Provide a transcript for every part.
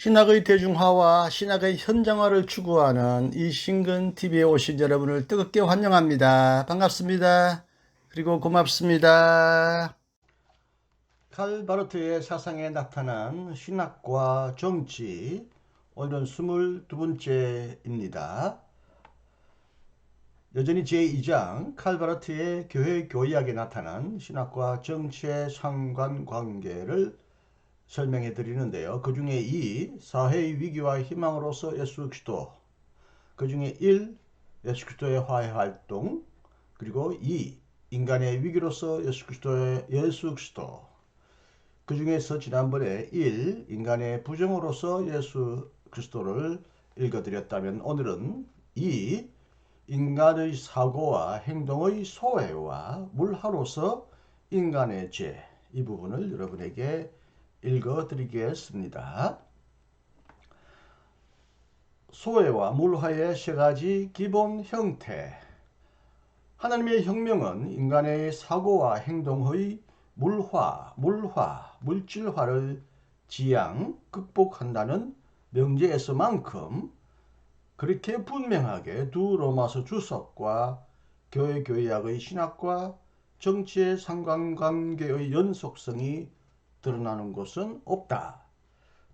신학의 대중화와 신학의 현장화를 추구하는 이신근TV에 오신 여러분을 뜨겁게 환영합니다. 반갑습니다. 그리고 고맙습니다. 칼 바르트의 사상에 나타난 신학과 정치, 오늘은 22번째입니다. 여전히 제2장 칼 바르트의 교회 교리학에 나타난 신학과 정치의 상관관계를 설명해 드리는데요. 그 중에 2, 사회의 위기와 희망으로서 예수 그리스도, 그 중에 1, 예수 그리스도의 화해 활동, 그리고 2, 인간의 위기로서 예수 그리스도, 그 중에서 지난번에 1, 인간의 부정으로서 예수 그리스도를 읽어드렸다면 오늘은 2, 인간의 사고와 행동의 소외와 물화로서 인간의 죄, 이 부분을 여러분에게 읽어드리겠습니다. 소외와 물화의 세 가지 기본 형태. 하나님의 혁명은 인간의 사고와 행동의 물질화를 지양, 극복한다는 명제에서만큼 그렇게 분명하게 두 로마서 주석과 교회 교리학의 신학과 정치의 상관관계의 연속성이 드러나는 것은 없다.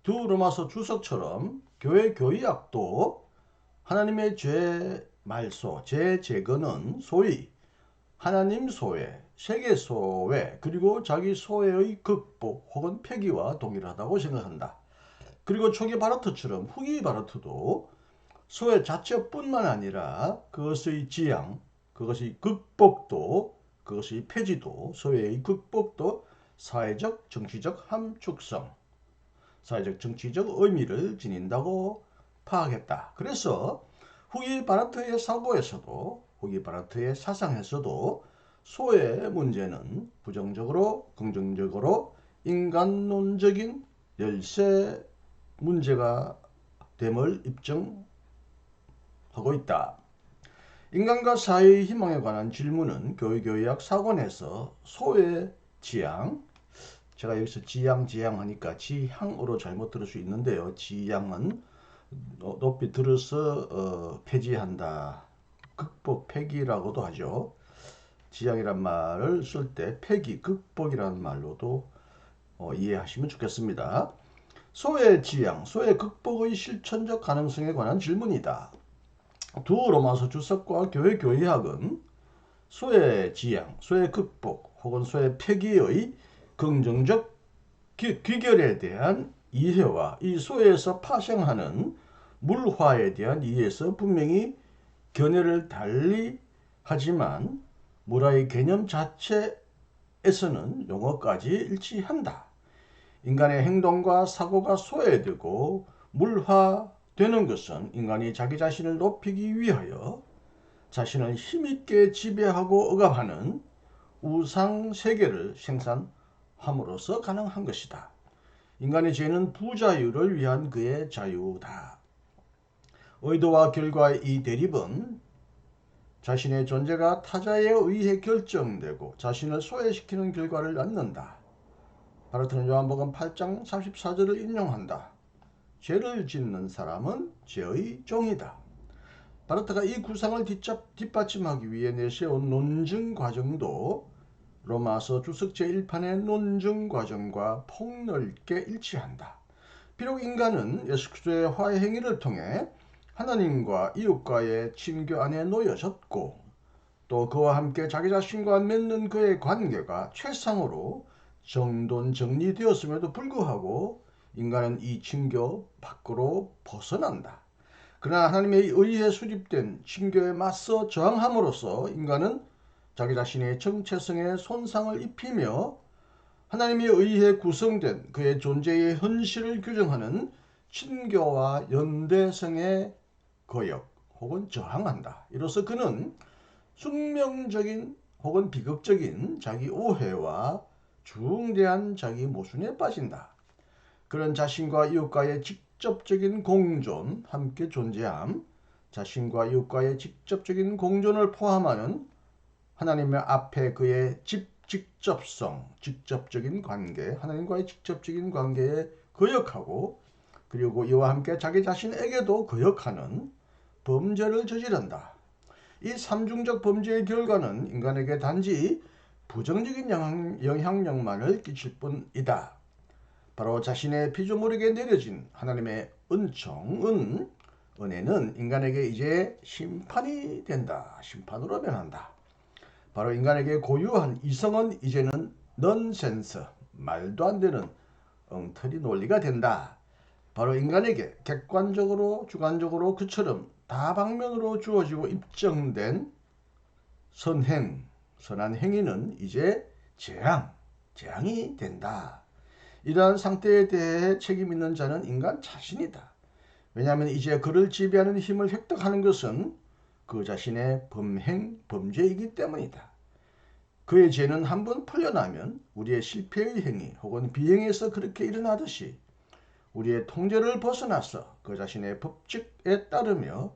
두 로마서 주석처럼 교회 교리학도 하나님의 죄 말소, 죄 제거는 소위 하나님 소외, 세계 소외, 그리고 자기 소외의 극복 혹은 폐기와 동일하다고 생각한다. 그리고 초기 바르트처럼 후기 바르트도 소외 자체뿐만 아니라 그것의 지양, 그것의 극복도, 그것의 폐지도, 소외의 극복도 사회적, 정치적 함축성, 사회적, 정치적 의미를 지닌다고 파악했다. 그래서 후기 바르트의 사고에서도, 후기 바르트의 사상에서도 소외 문제는 부정적으로, 긍정적으로 인간론적인 열세 문제가 됨을 입증하고 있다. 인간과 사회의 희망에 관한 질문은 교회교리학 사관에서 소외 지향, 제가 여기서 지향 하니까 지향으로 잘못 들을 수 있는데요. 지향은 높이 들어서 폐지한다, 극복, 폐기라고도 하죠. 지향이란 말을 쓸 때 폐기, 극복이라는 말로도 이해하시면 좋겠습니다. 소외 지향, 소외 극복의 실천적 가능성에 관한 질문이다. 두 로마서 주석과 교회 교리학은 소외 지향, 소외 극복 혹은 소외 폐기의 긍정적 귀결에 대한 이해와 이 소외에서 파생하는 물화에 대한 이해에서 분명히 견해를 달리 하지만 물화의 개념 자체에서는 용어까지 일치한다. 인간의 행동과 사고가 소외되고 물화되는 것은 인간이 자기 자신을 높이기 위하여 자신을 힘있게 지배하고 억압하는 우상세계를 생산함으로써 가능한 것이다. 인간의 죄는 부자유를 위한 그의 자유다. 의도와 결과의 이 대립은 자신의 존재가 타자에 의해 결정되고 자신을 소외시키는 결과를 낳는다. 바르트는 요한복음 8장 34절을 인용한다. 죄를 짓는 사람은 죄의 종이다. 바르트가 이 구상을 뒷받침하기 위해 내세운 논증 과정도 로마서 주석 제1판의 논증 과정과 폭넓게 일치한다. 비록 인간은 예수 그리스도의 화해 행위를 통해 하나님과 이웃과의 친교 안에 놓여졌고 또 그와 함께 자기 자신과 맺는 그의 관계가 최상으로 정돈정리되었음에도 불구하고 인간은 이 친교 밖으로 벗어난다. 그러나 하나님에 의해 수립된 친교에 맞서 저항함으로써 인간은 자기 자신의 정체성에 손상을 입히며 하나님에 의해 구성된 그의 존재의 현실을 규정하는 친교와 연대성에 거역 혹은 저항한다. 이로써 그는 숙명적인 혹은 비극적인 자기 오해와 중대한 자기 모순에 빠진다. 그런 자신과 이웃과의 직접적인 공존, 함께 존재함, 자신과 이웃과의 직접적인 공존을 포함하는 하나님의 앞에 그의 직접성, 직접적인 관계, 하나님과의 직접적인 관계에 거역하고 그리고 이와 함께 자기 자신에게도 거역하는 범죄를 저지른다. 이 삼중적 범죄의 결과는 인간에게 단지 부정적인 영향력만을 끼칠 뿐이다. 바로 자신의 피조물에게 내려진 하나님의 은혜는 인간에게 이제 심판이 된다. 심판으로 변한다. 바로 인간에게 고유한 이성은 이제는 넌센스, 말도 안 되는 엉터리 논리가 된다. 바로 인간에게 객관적으로 주관적으로 그처럼 다방면으로 주어지고 입증된 선한 행위는 이제 재앙이 된다. 이러한 상태에 대해 책임 있는 자는 인간 자신이다. 왜냐하면 이제 그를 지배하는 힘을 획득하는 것은 그 자신의 범죄이기 때문이다. 그의 죄는 한번 풀려나면 우리의 실패의 행위 혹은 비행에서 그렇게 일어나듯이 우리의 통제를 벗어나서 그 자신의 법칙에 따르며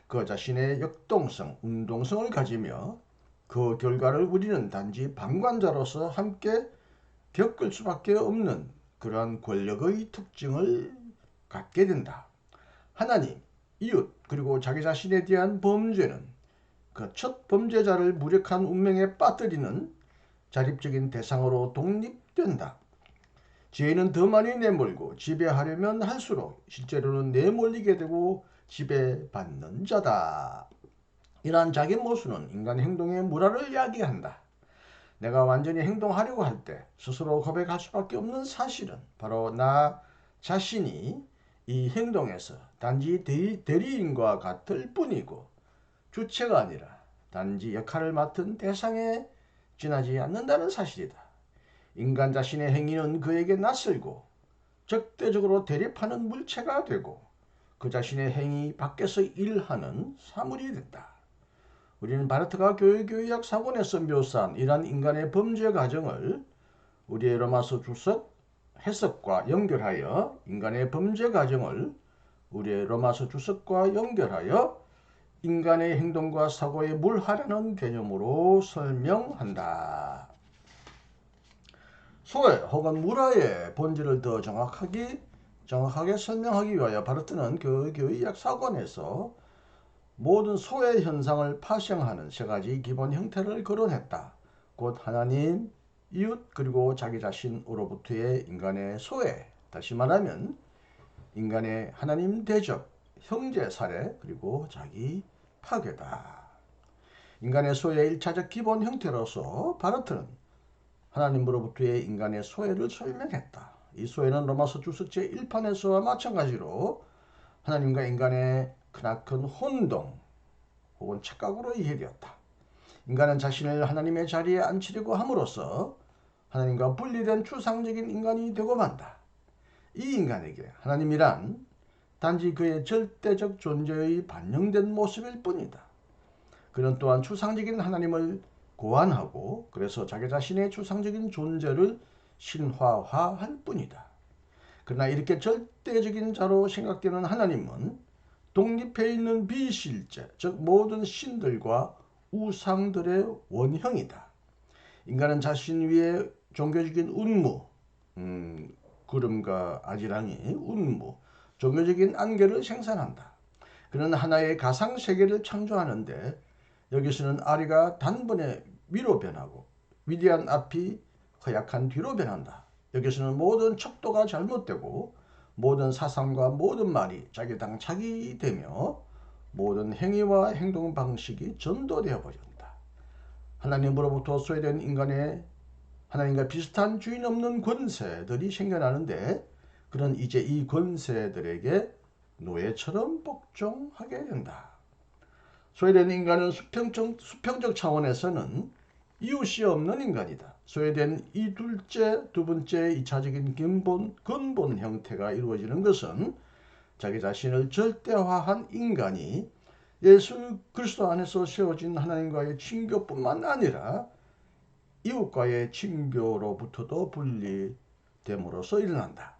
그 자신의 역동성, 운동성을 가지며 그 결과를 우리는 단지 방관자로서 함께 겪을 수밖에 없는 그러한 권력의 특징을 갖게 된다. 하나님, 이웃, 그리고 자기 자신에 대한 범죄는 그 첫 범죄자를 무력한 운명에 빠뜨리는 자립적인 대상으로 독립된다. 죄는 더 많이 내몰고 지배하려면 할수록 실제로는 내몰리게 되고 지배받는 자다. 이러한 자기 모순은 인간 행동의 무라를 야기한다. 내가 완전히 행동하려고 할 때 스스로 고백할 수밖에 없는 사실은 바로 나 자신이 이 행동에서 단지 대리인과 같을 뿐이고 주체가 아니라 단지 역할을 맡은 대상에 지나지 않는다는 사실이다. 인간 자신의 행위는 그에게 낯설고 적대적으로 대립하는 물체가 되고 그 자신의 행위 밖에서 일하는 사물이 된다. 우리는 바르트가 교회학 사본에서 묘사한 이러한 인간의 범죄 과정을 우리의 로마서 주석 해석과 연결하여 인간의 범죄 과정을 우리의 로마서 주석과 연결하여 인간의 행동과 사고에 물하라는 개념으로 설명한다. 소외 혹은 물화의 본질을 더 정확하게 설명하기 위하여 바르트는 교회학 사관에서 모든 소외 현상을 파생하는 세 가지 기본 형태를 거론했다. 곧 하나님, 이웃, 그리고 자기 자신으로부터의 인간의 소외. 다시 말하면 인간의 하나님 대적, 형제 살해, 그리고 자기 파괴다. 인간의 소외의 1차적 기본 형태로서 바르트는 하나님으로부터의 인간의 소외를 설명했다. 이 소외는 로마서 주석 제1판에서와 마찬가지로 하나님과 인간의 크나큰 혼동 혹은 착각으로 이해되었다. 인간은 자신을 하나님의 자리에 앉히려고 함으로써 하나님과 분리된 추상적인 인간이 되고 만다. 이 인간에게 하나님이란 단지 그의 절대적 존재의 반영된 모습일 뿐이다. 그는 또한 추상적인 하나님을 고안하고 그래서 자기 자신의 추상적인 존재를 신화화할 뿐이다. 그러나 이렇게 절대적인 자로 생각되는 하나님은 독립해 있는 비실제, 즉 모든 신들과 우상들의 원형이다. 인간은 자신 위에 종교적인 운무, 구름과 아지랑이 운무, 종교적인 안개를 생산한다. 그는 하나의 가상세계를 창조하는데 여기서는 아리가 단번에 위로 변하고 위대한 앞이 허약한 뒤로 변한다. 여기서는 모든 척도가 잘못되고 모든 사상과 모든 말이 자기당 자기 되며 모든 행위와 행동 방식이 전도되어 버린다. 하나님으로부터 소외된 인간의 하나님과 비슷한 주인 없는 권세들이 생겨나는데 그는 이제 이 권세들에게 노예처럼 복종하게 된다. 소외된 인간은 수평적 차원에서는 이웃이 없는 인간이다. 소외된 이 두 번째 2차적인 근본 형태가 이루어지는 것은 자기 자신을 절대화한 인간이 예수 그리스도 안에서 세워진 하나님과의 친교뿐만 아니라 이웃과의 친교로부터도 분리됨으로써 일어난다.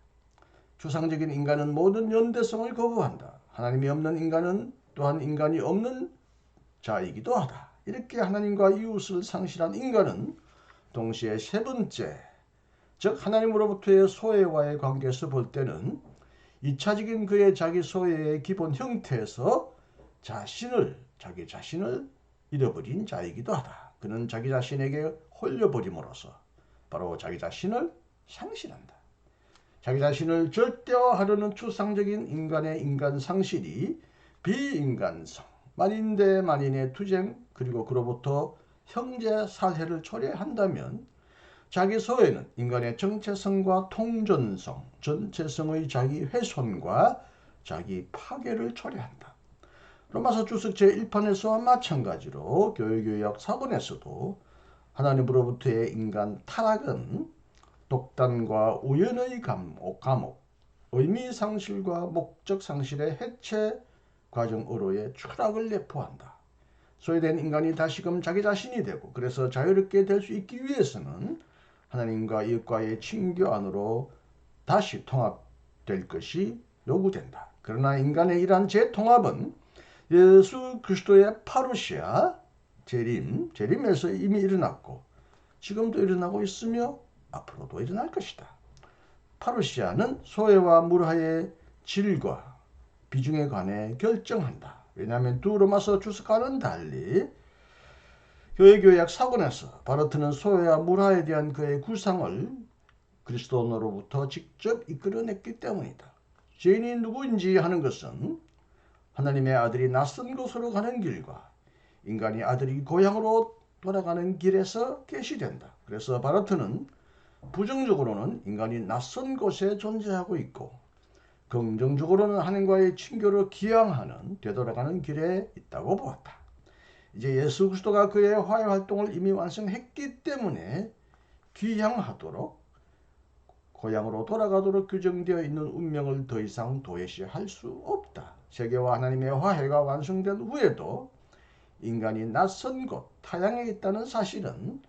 추상적인 인간은 모든 연대성을 거부한다. 하나님이 없는 인간은 또한 인간이 없는 자이기도 하다. 이렇게 하나님과 이웃을 상실한 인간은 동시에 세 번째, 즉 하나님으로부터의 소외와의 관계에서 볼 때는 이차적인 그의 자기 소외의 기본 형태에서 자기 자신을 잃어버린 자이기도 하다. 그는 자기 자신에게 홀려버림으로써 바로 자기 자신을 상실한다. 자기 자신을 절대화하려는 추상적인 인간의 인간 상실이 비인간성, 만인 대 만인의 투쟁, 그리고 그로부터 형제 살해를 초래한다면 자기 소외는 인간의 정체성과 통전성, 전체성의 자기 훼손과 자기 파괴를 초래한다. 로마서 주석 제1판에서와 마찬가지로 교회교역 4권에서도 하나님으로부터의 인간 타락은 독단과 우연의 감옥, 의미 상실과 목적 상실의 해체 과정으로의 추락을 내포한다. 소외된 인간이 다시금 자기 자신이 되고 그래서 자유롭게 될 수 있기 위해서는 하나님과 이웃과의 친교 안으로 다시 통합될 것이 요구된다. 그러나 인간의 이러한 재통합은 예수 그리스도의 파루시아 재림에서 이미 일어났고 지금도 일어나고 있으며 앞으로도 일어날 것이다. 파루시아는 소외와 물화의 질과 비중에 관해 결정한다. 왜냐하면 두 로마서 주석과는 달리 교회교약 사건에서 바르트는 소외와 물화에 대한 그의 구상을 그리스도로부터 직접 이끌어냈기 때문이다. 죄인이 누구인지 하는 것은 하나님의 아들이 낯선 곳으로 가는 길과 인간이 아들이 고향으로 돌아가는 길에서 계시된다. 그래서 바르트는 부정적으로는 인간이 낯선 곳에 존재하고 있고 긍정적으로는 하나님과의 친교를 기양하는 되돌아가는 길에 있다고 보았다. 이제 예수 그리스도가 그의 화해 활동을 이미 완성했기 때문에 귀향하도록 고향으로 돌아가도록 규정되어 있는 운명을 더 이상 도외시할 수 없다. 세계와 하나님의 화해가 완성된 후에도 인간이 낯선 곳, 타향에 있다는 사실은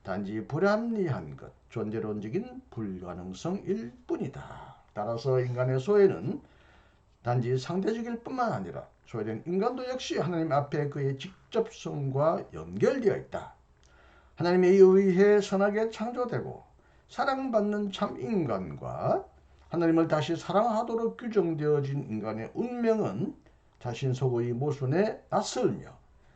단지 불합리한 것, 존재론적인 불가능성일 뿐이다. 따라서 인간의 소외는 단지 상대적일 뿐만 아니라 소외된 인간도 역시 하나님 앞에 그의 직접성과 연결되어 있다. 하나님에 의해 선하게 창조되고 사랑받는 참 인간과 하나님을 다시 사랑하도록 규정되어진 인간의 운명은 자신 속의 모순에 낯설며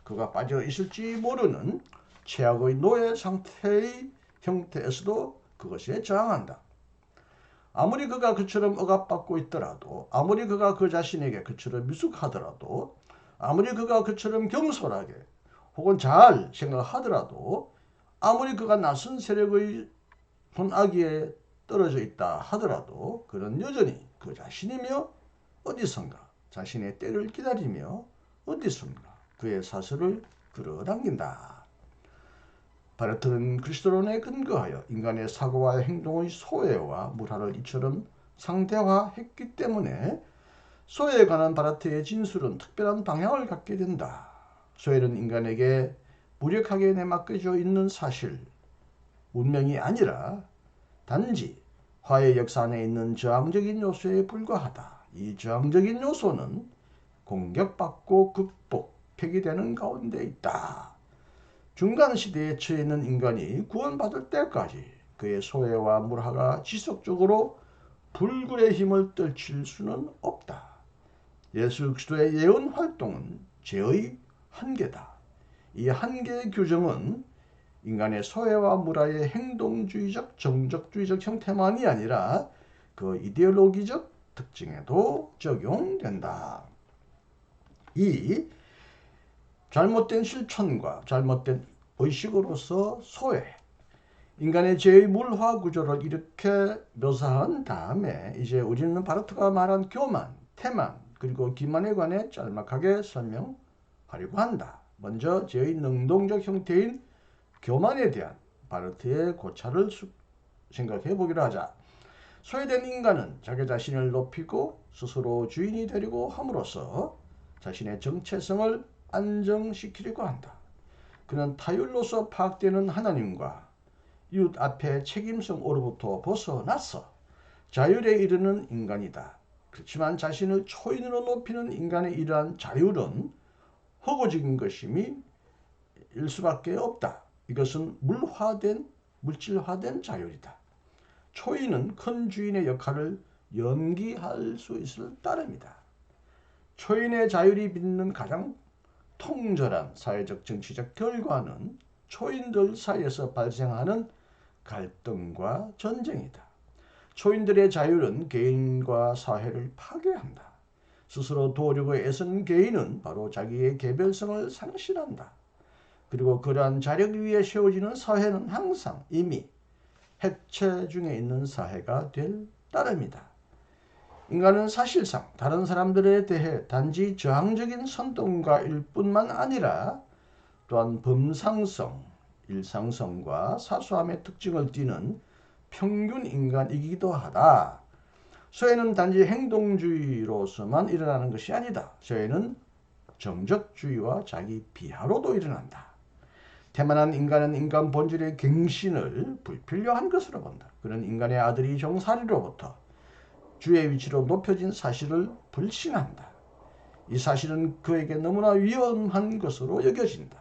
그가 빠져 있을지 모르는 최악의 노예 상태의 형태에서도 그것에 저항한다. 아무리 그가 그처럼 억압받고 있더라도, 아무리 그가 그 자신에게 그처럼 미숙하더라도, 아무리 그가 그처럼 경솔하게 혹은 잘 생각하더라도, 아무리 그가 낯선 세력의 손아귀에 떨어져 있다 하더라도 그는 여전히 그 자신이며 어디선가 자신의 때를 기다리며 어디선가 그의 사슬을 끌어당긴다. 바르트는 그리스도론에 근거하여 인간의 사고와 행동의 소외와 물화를 이처럼 상대화했기 때문에 소외에 관한 바르트의 진술은 특별한 방향을 갖게 된다. 소외는 인간에게 무력하게 내맡겨져 있는 사실, 운명이 아니라 단지 화해 역사 안에 있는 저항적인 요소에 불과하다. 이 저항적인 요소는 공격받고 극복, 폐기되는 가운데 있다. 중간 시대에 처해 있는 인간이 구원받을 때까지 그의 소외와 물화가 지속적으로 불굴의 힘을 떨칠 수는 없다. 예수 그리스도의 예언 활동은 죄의 한계다. 이 한계의 규정은 인간의 소외와 물화의 행동주의적, 정적주의적 형태만이 아니라 그 이데올로기적 특징에도 적용된다. 이 잘못된 실천과 잘못된 의식으로서 소외, 인간의 죄의 물화 구조를 이렇게 묘사한 다음에 이제 우리는 바르트가 말한 교만, 태만, 그리고 기만에 관해 짤막하게 설명하려고 한다. 먼저 죄의 능동적 형태인 교만에 대한 바르트의 고찰을 생각해 보기로 하자. 소외된 인간은 자기 자신을 높이고 스스로 주인이 되려고 함으로써 자신의 정체성을 안정시키려고 한다. 그는 타율로서 파악되는 하나님과 이웃 앞에 책임성으로부터 벗어나서 자율에 이르는 인간이다. 그렇지만 자신을 초인으로 높이는 인간의 이러한 자율은 허구적인 것임이 일 수밖에 없다. 이것은 물질화된 자율이다. 초인은 큰 주인의 역할을 연기할 수 있을 따름이다. 초인의 자율이 빚는 가장 통절한 사회적 정치적 결과는 초인들 사이에서 발생하는 갈등과 전쟁이다. 초인들의 자율은 개인과 사회를 파괴한다. 스스로 도우려고 애쓴 개인은 바로 자기의 개별성을 상실한다. 그리고 그러한 자력 위에 세워지는 사회는 항상 이미 해체 중에 있는 사회가 될 따름이다. 인간은 사실상 다른 사람들에 대해 단지 저항적인 선동가일 뿐만 아니라 또한 범상성, 일상성과 사소함의 특징을 띠는 평균 인간이기도 하다. 소외는 단지 행동주의로서만 일어나는 것이 아니다. 소외는 정적주의와 자기 비하로도 일어난다. 태만한 인간은 인간 본질의 갱신을 불필요한 것으로 본다. 그는 인간의 아들이 종살이로부터 주의 위치로 높여진 사실을 불신한다. 이 사실은 그에게 너무나 위험한 것으로 여겨진다.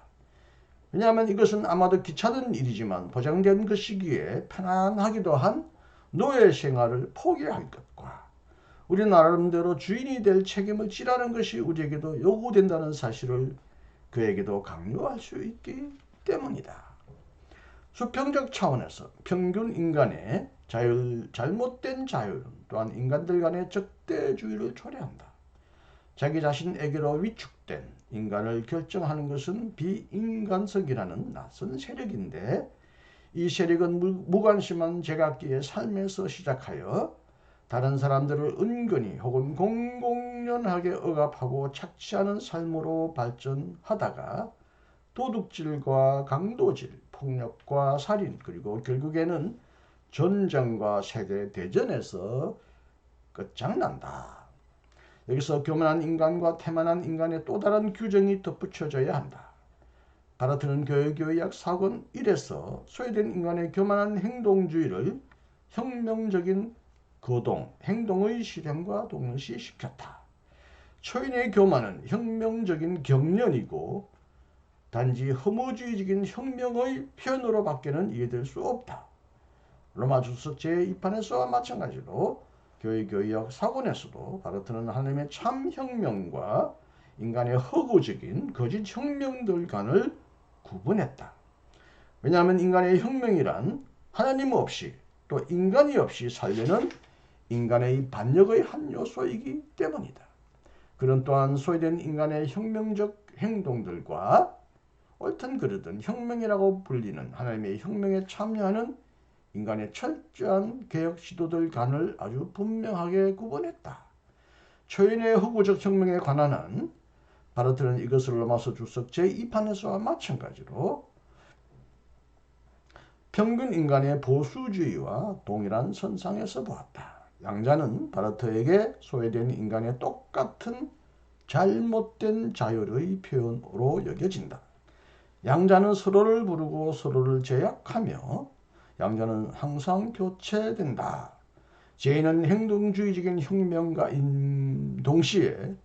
왜냐하면 이것은 아마도 귀찮은 일이지만 보장된 것이기에 편안하기도 한 노예 생활을 포기할 것과 우리 나름대로 주인이 될 책임을 지라는 것이 우리에게도 요구된다는 사실을 그에게도 강요할 수 있기 때문이다. 수평적 차원에서 평균 인간의 잘못된 자율은 또한 인간들 간의 적대주의를 초래한다. 자기 자신에게로 위축된 인간을 결정하는 것은 비인간성이라는 낯선 세력인데 이 세력은 무관심한 제각기의 삶에서 시작하여 다른 사람들을 은근히 혹은 공공연하게 억압하고 착취하는 삶으로 발전하다가 도둑질과 강도질, 폭력과 살인, 그리고 결국에는 전쟁과 세계 대전에서 끝장난다. 여기서 교만한 인간과 태만한 인간의 또 다른 규정이 덧붙여져야 한다. 바르트는 교회학 사권 1에서 소외된 인간의 교만한 행동주의를 혁명적인 거동, 행동의 실행과 동일시시켰다. 초인의 교만은 혁명적인 경련이고 단지 허무주의적인 혁명의 표현으로 밖에는 이해될 수 없다. 로마주석 제2판에서와 마찬가지로 교회학 사권에서도 바르트는 하나님의 참 혁명과 인간의 허구적인 거짓 혁명들 간을 구분했다. 왜냐하면 인간의 혁명이란 하나님 없이 또 인간이 없이 살려는 인간의 반역의 한 요소이기 때문이다. 그는 또한 소외된 인간의 혁명적 행동들과 옳든 그르든 혁명이라고 불리는 하나님의 혁명에 참여하는 인간의 철저한 개혁 시도들 간을 아주 분명하게 구분했다. 초인의 허구적 혁명에 관한 한 바르트는 이것을 로마서 주석 제2판에서와 마찬가지로 평균 인간의 보수주의와 동일한 선상에서 보았다. 양자는 바르트에게 소외된 인간의 똑같은 잘못된 자율의 표현으로 여겨진다. 양자는 서로를 부르고 서로를 제약하며 양자는 항상 교체된다. 죄인은 행동주의적인 혁명가인 동시에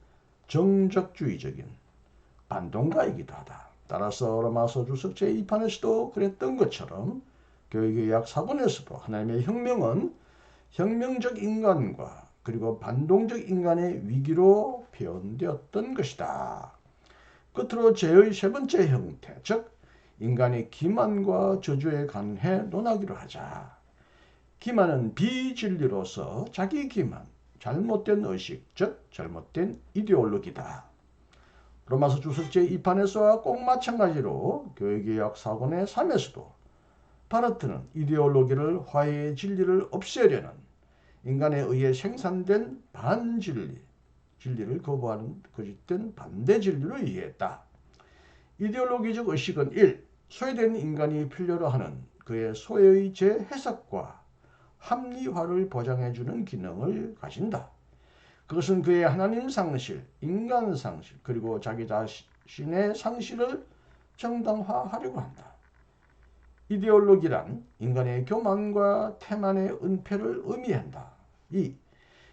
정적주의적인 반동가이기도 하다. 따라서 로마서 주석 제2판에서도 그랬던 것처럼 교회학 사본에서도 하나님의 혁명은 혁명적 인간과 그리고 반동적 인간의 위기로 표현되었던 것이다. 끝으로 죄의 세 번째 형태, 즉 인간의 기만과 저주에 관해 논하기로 하자. 기만은 비진리로서 자기 기만, 잘못된 의식, 즉 잘못된 이데올로기다. 로마서 주석 제2판에서와 꼭 마찬가지로 교회개혁 사본의 3에서도 바르트는 이데올로기를 화해의 진리를 없애려는 인간에 의해 생산된 반진리, 진리를 거부하는 거짓된 반대 진리로 이해했다. 이데올로기적 의식은 1. 소외된 인간이 필요로 하는 그의 소외의 재해석과 합리화를 보장해주는 기능을 가진다. 그것은 그의 하나님 상실, 인간 상실, 그리고 자기 자신의 상실을 정당화하려고 한다. 이데올로기란 인간의 교만과 태만의 은폐를 의미한다. 2.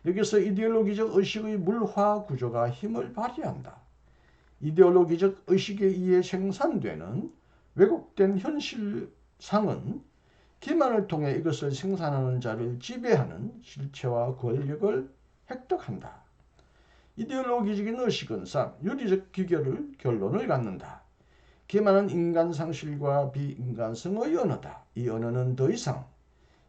여기서 이데올로기적 의식의 물화 구조가 힘을 발휘한다. 이데올로기적 의식에 의해 생산되는 왜곡된 현실상은 기만을 통해 이것을 생산하는 자를 지배하는 실체와 권력을 획득한다. 이데올로기적인 의식은 3. 윤리적 기결을 결론을 갖는다. 기만은 인간 상실과 비인간성의 언어다. 이 언어는 더 이상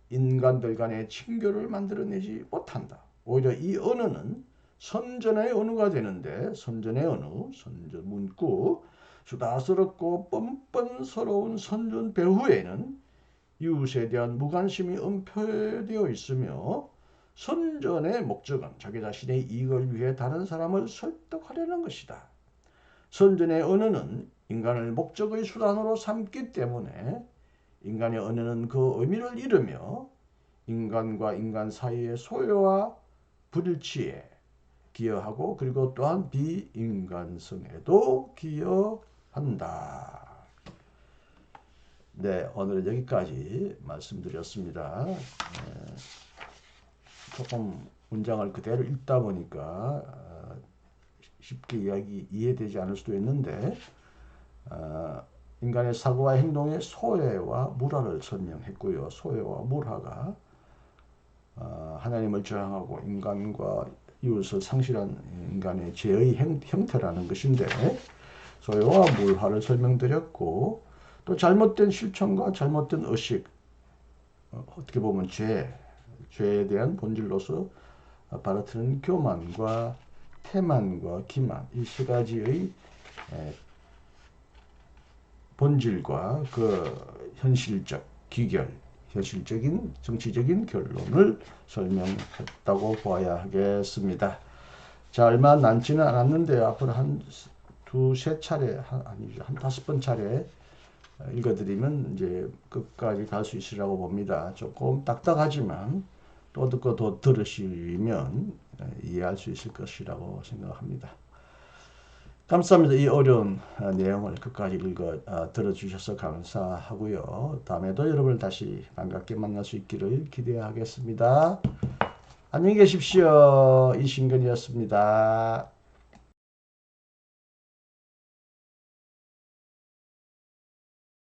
인간들 간의 친교를 만들어내지 못한다. 오히려 이 언어는 선전의 언어가 되는데, 선전의 언어, 선전 문구, 수다스럽고 뻔뻔스러운 선전 배후에는 이웃에 대한 무관심이 엄표되어 있으며, 선전의 목적은 자기 자신의 이익을 위해 다른 사람을 설득하려는 것이다. 선전의 언어는 인간을 목적의 수단으로 삼기 때문에 인간의 언어는 그 의미를 잃으며 인간과 인간 사이의 소외와 불일치에 기여하고, 그리고 또한 비인간성에도 기여한다. 네, 오늘은 여기까지 말씀드렸습니다. 조금 문장을 그대로 읽다 보니까 쉽게 이해되지 않을 수도 있는데, 인간의 사고와 행동의 소외와 물화를 설명했고요. 소외와 물화가 하나님을 저항하고 인간과 이웃을 상실한 인간의 죄의 형태라는 것인데, 소외와 물화를 설명드렸고, 또 잘못된 실천과 잘못된 의식, 어떻게 보면 죄에 대한 본질로서 바라트는 교만과 태만과 기만, 이 세 가지의 본질과 그 현실적 기결, 현실적인 정치적인 결론을 설명했다고 보아야 하겠습니다. 자, 얼마 남지는 않았는데 앞으로 한 두세 차례, 아니죠, 한 5번 차례 읽어드리면 이제 끝까지 갈 수 있으라고 봅니다. 조금 딱딱하지만 또 듣고 더 들으시면 이해할 수 있을 것이라고 생각합니다. 감사합니다. 이 어려운 내용을 끝까지 들어주셔서 감사하고요. 다음에도 여러분을 다시 반갑게 만날 수 있기를 기대하겠습니다. 안녕히 계십시오. 이신근이었습니다.